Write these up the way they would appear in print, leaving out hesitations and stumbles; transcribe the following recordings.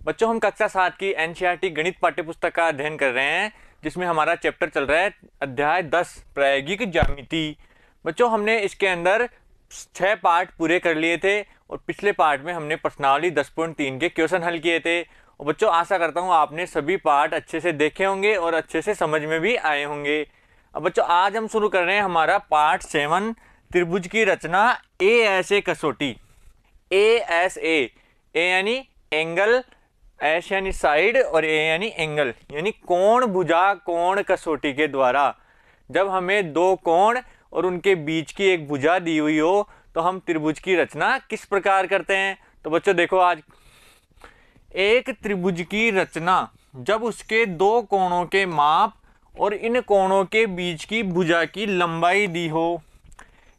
बच्चों हम कक्षा 7 की एनसीईआरटी गणित पाठ्यपुस्तक का अध्ययन कर रहे हैं, जिसमें हमारा चैप्टर चल रहा है अध्याय 10 प्रायोगिक ज्यामिति। बच्चों हमने इसके अंदर 6 पार्ट पूरे कर लिए थे और पिछले पार्ट में हमने प्रश्नावली 10.3 के क्वेश्चन हल किए थे। और बच्चों आशा करता हूँ आपने सभी पार्ट अच्छे से देखे होंगे और अच्छे से समझ में भी आए होंगे। अब बच्चों आज हम शुरू कर रहे हैं हमारा पार्ट 7 त्रिभुज की रचना ए ऐसे कसौटी। ए यानी एंगल, एस यानी साइड और ए यानी एंगल यानी कोण, भुजा, कोण कसौटी के द्वारा जब हमें दो कोण और उनके बीच की एक भुजा दी हुई हो तो हम त्रिभुज की रचना किस प्रकार करते हैं। तो बच्चों देखो, आज एक त्रिभुज की रचना जब उसके दो कोणों के माप और इन कोणों के बीच की भुजा की लंबाई दी हो,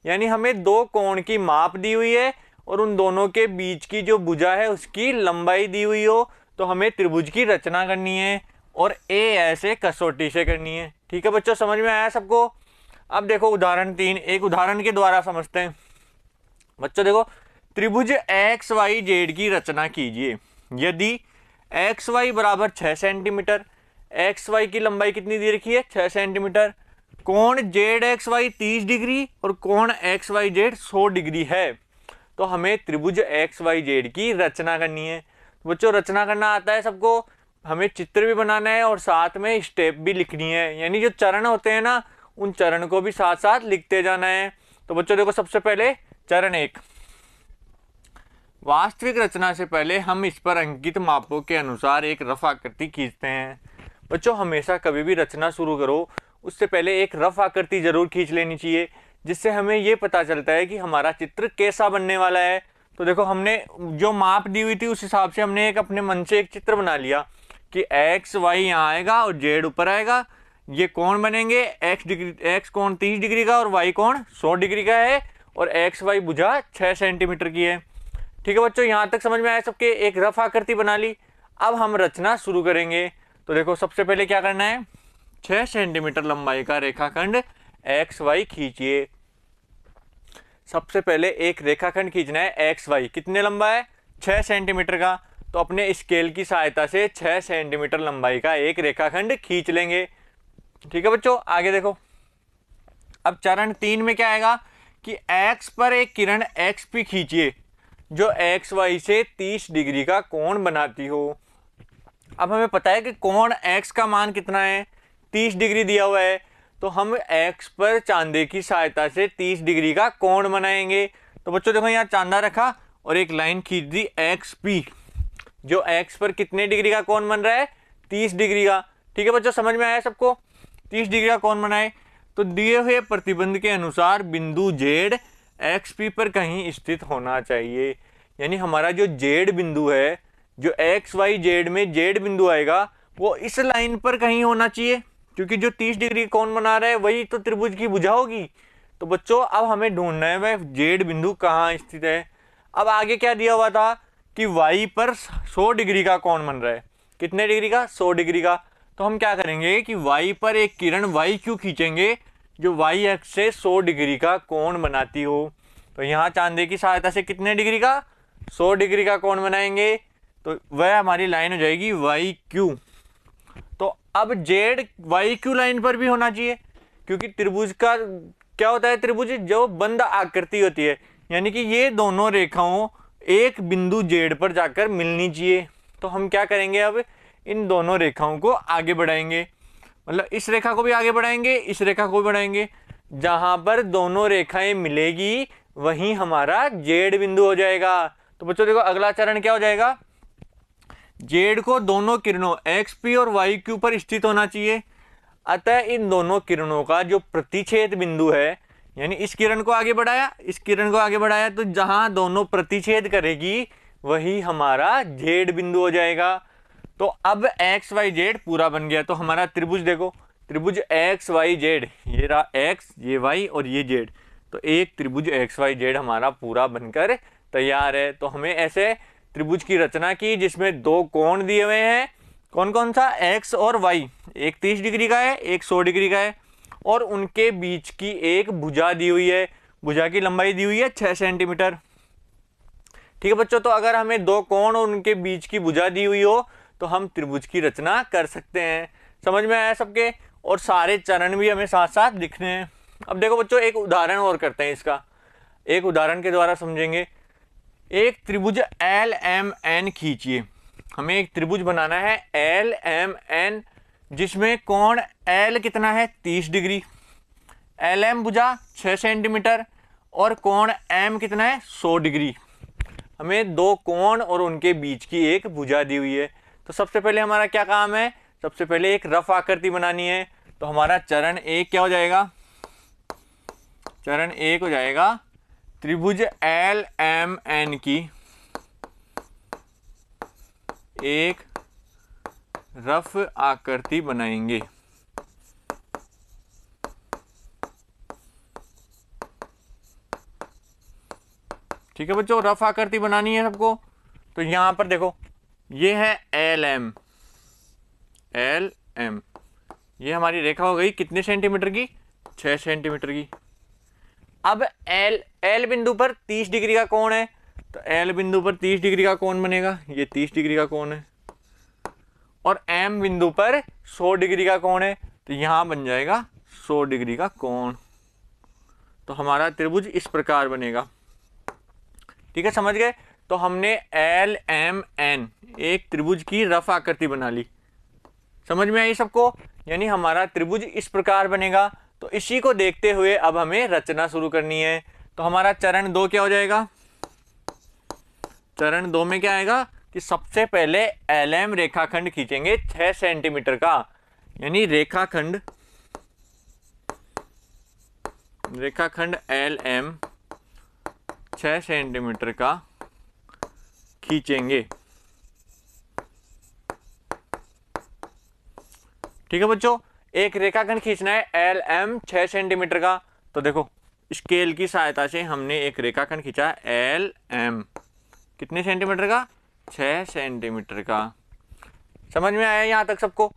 यानी हमें दो कोण की माप दी हुई है और उन दोनों के बीच की जो भुजा है उसकी लंबाई दी हुई हो, तो हमें त्रिभुज की रचना करनी है और ए ऐसे कसौटी से करनी है। ठीक है बच्चों, समझ में आया सबको। अब देखो उदाहरण 3, एक उदाहरण के द्वारा समझते हैं। बच्चों देखो, त्रिभुज एक्स वाई जेड की रचना कीजिए। यदि एक्स वाई बराबर 6 सेंटीमीटर, एक्स वाई की लंबाई कितनी दी रखी है 6 सेंटीमीटर, कोण जेड एक्स वाई 30 डिग्री और कोण एक्स वाई जेड 100 डिग्री है, तो हमें त्रिभुज एक्स वाई जेड की रचना करनी है। बच्चों रचना करना आता है सबको, हमें चित्र भी बनाना है और साथ में स्टेप भी लिखनी है, यानी जो चरण होते हैं ना उन चरण को भी साथ साथ लिखते जाना है। तो बच्चों देखो, सबसे पहले चरण 1, वास्तविक रचना से पहले हम इस पर अंकित मापों के अनुसार एक रफ आकृति खींचते हैं। बच्चों हमेशा कभी भी रचना शुरू करो उससे पहले एक रफ आकृति जरूर खींच लेनी चाहिए, जिससे हमें ये पता चलता है कि हमारा चित्र कैसा बनने वाला है। तो देखो, हमने जो माप दी हुई थी उस हिसाब से हमने एक अपने मन से एक चित्र बना लिया कि एक्स वाई यहाँ आएगा और जेड ऊपर आएगा। ये कोण बनेंगे, एक्स कोण 30 डिग्री का और वाई कोण 100 डिग्री का है और एक्स वाई भुजा 6 सेंटीमीटर की है। ठीक है बच्चों, यहाँ तक समझ में आया सबके। एक रफ आकृति बना ली। अब हम रचना शुरू करेंगे। तो देखो, सबसे पहले क्या करना है, 6 सेंटीमीटर लंबाई का रेखाखंड एक्स वाई खींचिए। सबसे पहले एक रेखाखंड खींचना है एक्स वाई, कितने लंबा है 6 सेंटीमीटर का, तो अपने स्केल की सहायता से 6 सेंटीमीटर लंबाई का एक रेखाखंड खींच लेंगे। ठीक है बच्चों, आगे देखो। अब चरण 3 में क्या आएगा कि एक्स पर एक किरण एक्स पी खींचिए जो एक्स वाई से 30 डिग्री का कोण बनाती हो। अब हमें पता है कि कोण एक्स का मान कितना है, 30 डिग्री दिया हुआ है, तो हम एक्स पर चांदे की सहायता से 30 डिग्री का कोण बनाएंगे। तो बच्चों देखो, यहाँ चांदा रखा और एक लाइन खींच दी एक्स पी, जो एक्स पर कितने डिग्री का कोण बन रहा है 30 डिग्री का। ठीक है बच्चों, समझ में आया सबको। 30 डिग्री का कोण बनाए तो दिए हुए प्रतिबंध के अनुसार बिंदु जेड एक्स पी पर कहीं स्थित होना चाहिए, यानी हमारा जो जेड बिंदु है, जो एक्स वाई जेड में जेड बिंदु आएगा वो इस लाइन पर कहीं होना चाहिए, क्योंकि जो 30 डिग्री कोण बना रहा है वही तो त्रिभुज की भुजा होगी। तो बच्चों अब हमें ढूंढना है वह जेड बिंदु कहाँ स्थित है। अब आगे क्या दिया हुआ था कि वाई पर 100 डिग्री का कोण बन रहा है, कितने डिग्री का 100 डिग्री का। तो हम क्या करेंगे कि वाई पर एक किरण वाई क्यू खींचेंगे जो वाई एक्स से 100 डिग्री का कोण बनाती हो। तो यहाँ चांदे की सहायता से कितने डिग्री का 100 डिग्री का कोण बनाएंगे, तो वह हमारी लाइन हो जाएगी वाई क्यू। तो अब जेड वाई क्यू लाइन पर भी होना चाहिए, क्योंकि त्रिभुज का क्या होता है, त्रिभुज जो बंद आकृति होती है, यानी कि ये दोनों रेखाओं एक बिंदु जेड पर जाकर मिलनी चाहिए। तो हम क्या करेंगे, अब इन दोनों रेखाओं को आगे बढ़ाएंगे, मतलब इस रेखा को भी आगे बढ़ाएंगे, इस रेखा को भी बढ़ाएंगे। जहां पर दोनों रेखाएं मिलेगी वहीं हमारा जेड बिंदु हो जाएगा। तो बच्चों देखो, अगला चरण क्या हो जाएगा, जेड को दोनों किरणों एक्स पी और वाई क्यू पर स्थित होना चाहिए। अतः इन दोनों किरणों का जो प्रतिच्छेद बिंदु है, यानी इस किरण को आगे बढ़ाया, इस किरण को आगे बढ़ाया, तो जहां दोनों प्रतिच्छेद करेगी वही हमारा जेड बिंदु हो जाएगा। तो अब एक्स वाई जेड पूरा बन गया। तो हमारा त्रिभुज देखो, त्रिभुज एक्स वाई जेड, ये रहा एक्स, ये वाई और ये जेड, तो एक त्रिभुज एक्स वाई जेड हमारा पूरा बनकर तैयार है। तो हमें ऐसे त्रिभुज की रचना की जिसमें दो कोण दिए हुए हैं, कौन कौन सा, एक्स और वाई, एक 30 डिग्री का है, एक 100 डिग्री का है, और उनके बीच की एक भुजा दी हुई है, भुजा की लंबाई दी हुई है 6 सेंटीमीटर। ठीक है बच्चों, तो अगर हमें दो कोण और उनके बीच की भुजा दी हुई हो तो हम त्रिभुज की रचना कर सकते हैं। समझ में आया सबके? और सारे चरण भी हमें साथ साथ दिखने हैं। अब देखो बच्चों, एक उदाहरण और करते हैं इसका, एक उदाहरण के द्वारा समझेंगे। एक त्रिभुज एल एम एन खींचिए। हमें एक त्रिभुज बनाना है एल एम एन, जिसमें कोण एल कितना है 30 डिग्री, एल एम भुजा 6 सेंटीमीटर और कोण एम कितना है 100 डिग्री। हमें दो कोण और उनके बीच की एक भुजा दी हुई है। तो सबसे पहले हमारा क्या काम है? सबसे पहले एक रफ आकृति बनानी है। तो हमारा चरण एक क्या हो जाएगा? चरण एक हो जाएगा त्रिभुज एल एम एन की एक रफ आकृति बनाएंगे। ठीक है बच्चों, रफ आकृति बनानी है सबको। तो यहां पर देखो, ये है एल एम, एल एम, ये हमारी रेखा हो गई कितने सेंटीमीटर की? 6 सेंटीमीटर की। अब एल एल बिंदु पर 30 डिग्री का कोण है, तो एल बिंदु पर 30 डिग्री का कोण बनेगा, ये 30 डिग्री का कोण है। और एम बिंदु पर 100 डिग्री का कोण है, तो यहां बन जाएगा 100 डिग्री का कोण। तो हमारा त्रिभुज इस प्रकार बनेगा। ठीक है, समझ गए? तो हमने एल एम एन एक त्रिभुज की रफ आकृति बना ली। समझ में आई सबको? यानी हमारा त्रिभुज इस प्रकार बनेगा। तो इसी को देखते हुए अब हमें रचना शुरू करनी है। तो हमारा चरण 2 क्या हो जाएगा? चरण 2 में क्या आएगा कि सबसे पहले एल एम रेखाखंड खींचेंगे 6 सेंटीमीटर का, यानी रेखाखंड एल एम 6 सेंटीमीटर का खींचेंगे। ठीक है बच्चों, एक रेखाखंड खींचना है एल एम 6 सेंटीमीटर का। तो देखो, स्केल की सहायता से हमने एक रेखाखंड खींचा एल एम कितने सेंटीमीटर का? 6 सेंटीमीटर का। समझ में आया यहां तक सबको?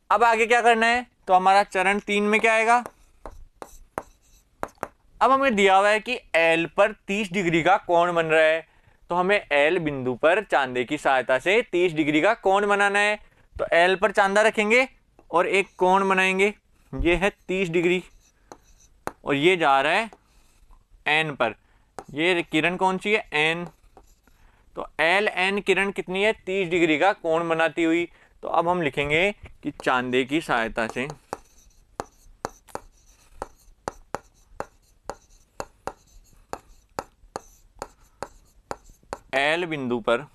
अब आगे क्या करना है? तो हमारा चरण 3 में क्या आएगा? अब हमें दिया हुआ है कि एल पर 30 डिग्री का कोण बन रहा है, तो हमें एल बिंदु पर चांदे की सहायता से 30 डिग्री का कोण बनाना है। तो एल पर चांदा रखेंगे और एक कोण बनाएंगे, ये है 30 डिग्री और ये जा रहा है एन पर। ये किरण कौन सी है? एन। तो एल एन किरण कितनी है? 30 डिग्री का कोण बनाती हुई। तो अब हम लिखेंगे कि चांदे की सहायता से एल बिंदु पर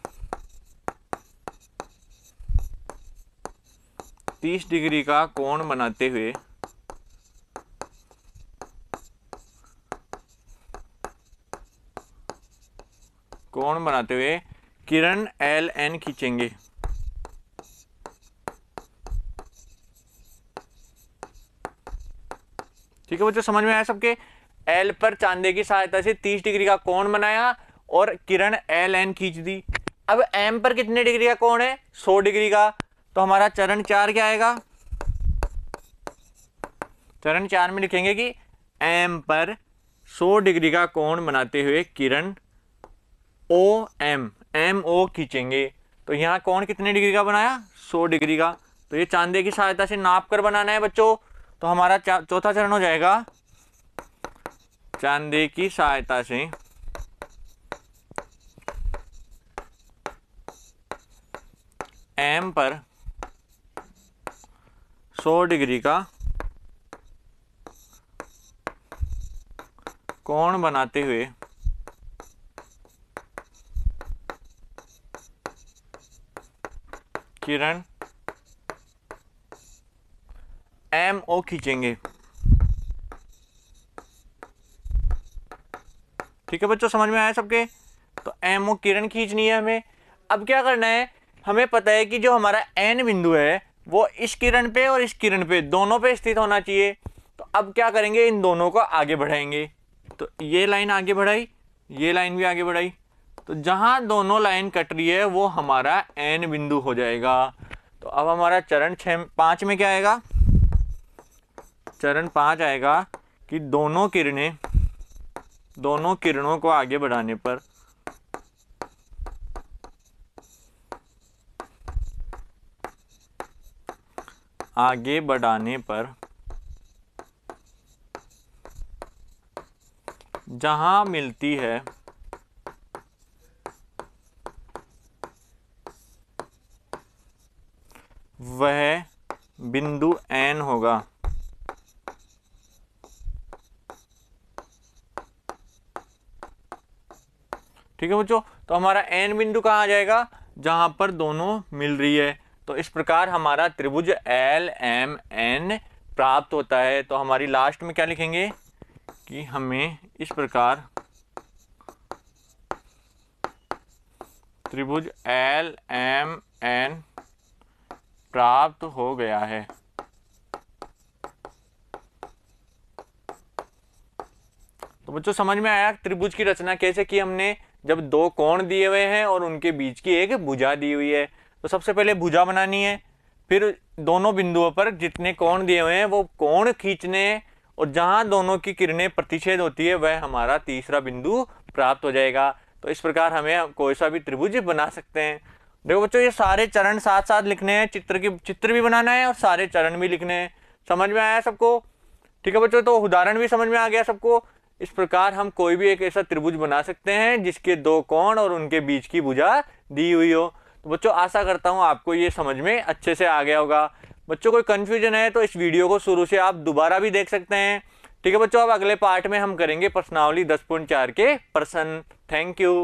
30 डिग्री का कोण बनाते हुए किरण एल एन खींचेंगे। ठीक है बच्चों, समझ में आया सबके? एल पर चांदे की सहायता से 30 डिग्री का कोण बनाया और किरण एल एन खींच दी। अब एम पर कितने डिग्री का कोण है? 100 डिग्री का। तो हमारा चरण 4 क्या आएगा? चरण 4 में लिखेंगे कि एम पर 100 डिग्री का कोण बनाते हुए किरण ओ एम खींचेंगे। तो यहाँ कोण कितने डिग्री का बनाया? 100 डिग्री का। तो ये चांदे की सहायता से नाप कर बनाना है बच्चों। तो हमारा चौथा चरण हो जाएगा चांदे की सहायता से एम पर 100 डिग्री का कोण बनाते हुए किरण एम ओ खींचेंगे। ठीक है बच्चों, समझ में आया सबके? तो एम ओ किरण खींचनी है हमें। अब क्या करना है? हमें पता है कि जो हमारा एन बिंदु है वो इस किरण पे और इस किरण पे दोनों पे स्थित होना चाहिए। तो अब क्या करेंगे? इन दोनों को आगे बढ़ाएंगे। तो ये लाइन आगे बढ़ाई, ये लाइन भी आगे बढ़ाई। तो जहां दोनों लाइन कट रही है वो हमारा एन बिंदु हो जाएगा। तो अब हमारा चरण 5 में क्या आएगा? चरण 5 आएगा कि दोनों किरणों को आगे बढ़ाने पर आगे बढ़ाने पर जहां मिलती है वह बिंदु N होगा। ठीक है बच्चों, तो हमारा N बिंदु कहाँ आ जाएगा, जहां पर दोनों मिल रही है। तो इस प्रकार हमारा त्रिभुज LMN प्राप्त होता है। तो हमारी लास्ट में क्या लिखेंगे कि हमें इस प्रकार त्रिभुज LMN प्राप्त हो गया है। तो बच्चों समझ में आया त्रिभुज की रचना कैसे की हमने, जब दो कोण दिए हुए हैं और उनके बीच की एक भुजा दी हुई है। तो सबसे पहले भुजा बनानी है, फिर दोनों बिंदुओं पर जितने कोण दिए हुए हैं वो कोण खींचने, और जहां दोनों की किरणें प्रतिच्छेद होती है वह हमारा तीसरा बिंदु प्राप्त हो जाएगा। तो इस प्रकार हमें कोई सा भी त्रिभुज बना सकते हैं। देखो बच्चों, ये सारे चरण साथ साथ लिखने हैं, चित्र भी बनाना है और सारे चरण भी लिखने हैं। समझ में आया सबको? ठीक है बच्चों, तो उदाहरण भी समझ में आ गया सबको। इस प्रकार हम कोई भी एक ऐसा त्रिभुज बना सकते हैं जिसके दो कोण और उनके बीच की भुजा दी हुई हो। तो बच्चों आशा करता हूं आपको ये समझ में अच्छे से आ गया होगा। बच्चों कोई कंफ्यूजन है तो इस वीडियो को शुरू से आप दोबारा भी देख सकते हैं। ठीक है बच्चों, अब अगले पार्ट में हम करेंगे प्रश्नावली 10.4 के प्रश्न। Thank you.